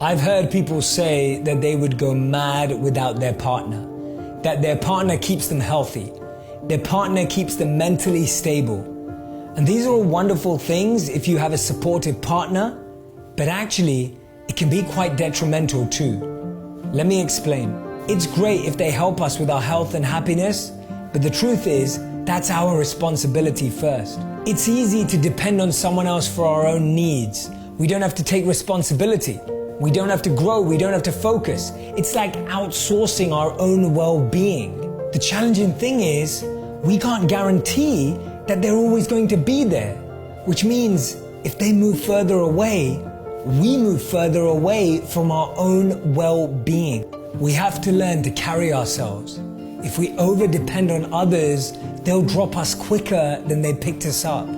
I've heard people say that they would go mad without their partner, that their partner keeps them healthy, their partner keeps them mentally stable. And these are all wonderful things if you have a supportive partner, but actually it can be quite detrimental too. Let me explain. It's great if they help us with our health and happiness, but the truth is, that's our responsibility first. It's easy to depend on someone else for our own needs. We don't have to take responsibility. We don't have to grow. We don't have to focus. It's like outsourcing our own well-being. The challenging thing is, we can't guarantee that they're always going to be there, which means if they move further away, we move further away from our own well-being. We have to learn to carry ourselves. If we over-depend on others, they'll drop us quicker than they picked us up.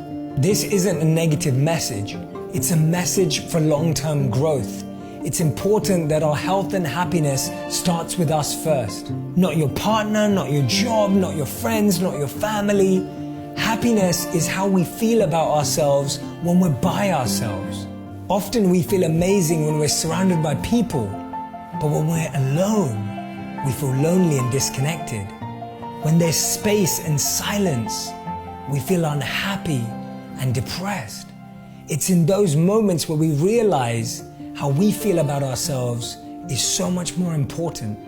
This isn't a negative message. It's a message for long-term growth. It's important that our health and happiness starts with us first. Not your partner, not your job, not your friends, not your family. Happiness is how we feel about ourselves when we're by ourselves. Often we feel amazing when we're surrounded by people, but when we're alone, we feel lonely and disconnected. When there's space and silence, we feel unhappy and depressed. It's in those moments where we realize how we feel about ourselves is so much more important.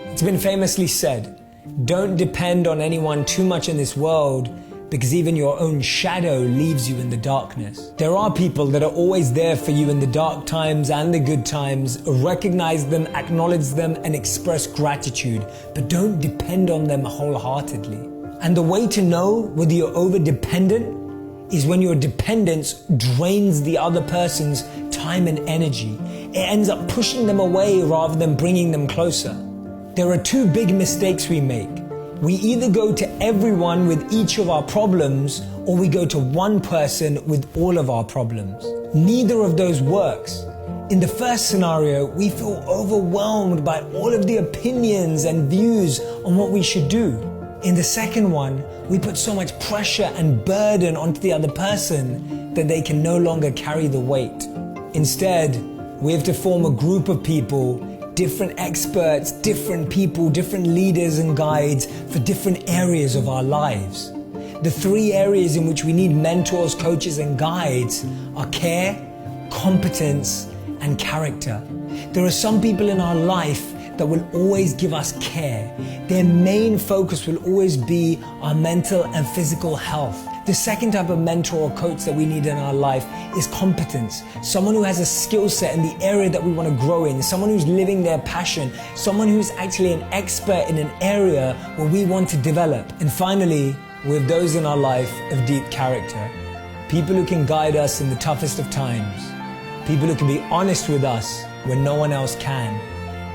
It's been famously said, don't depend on anyone too much in this world, because even your own shadow leaves you in the darkness. There are people that are always there for you in the dark times and the good times. Recognize them, acknowledge them, and express gratitude, but don't depend on them wholeheartedly. And the way to know whether you're over-dependent is when your dependence drains the other person's time and energy. It ends up pushing them away rather than bringing them closer. There are two big mistakes we make. We either go to everyone with each of our problems, or we go to one person with all of our problems. Neither of those works. In the first scenario, we feel overwhelmed by all of the opinions and views on what we should do. In the second one, we put so much pressure and burden onto the other person that they can no longer carry the weight. Instead, we have to form a group of people, different experts, different people, different leaders and guides for different areas of our lives. The three areas in which we need mentors, coaches, and guides are care, competence, and character. There are some people in our life that will always give us care. Their main focus will always be our mental and physical health. The second type of mentor or coach that we need in our life is competence. Someone who has a skill set in the area that we want to grow in, someone who's living their passion, someone who's actually an expert in an area where we want to develop. And finally, we have those in our life of deep character. People who can guide us in the toughest of times. People who can be honest with us when no one else can.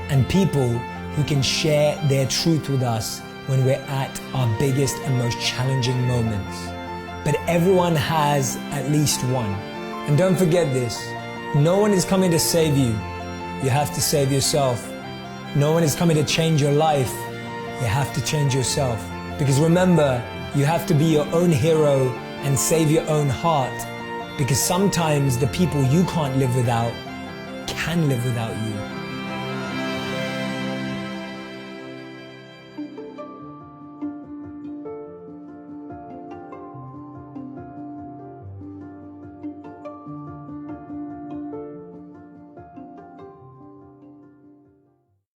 And people who can share their truth with us when we're at our biggest and most challenging moments. But everyone has at least one. And don't forget this, no one is coming to save you. You have to save yourself. No one is coming to change your life. You have to change yourself. Because remember, you have to be your own hero and save your own heart. Because sometimes the people you can't live without can live without you.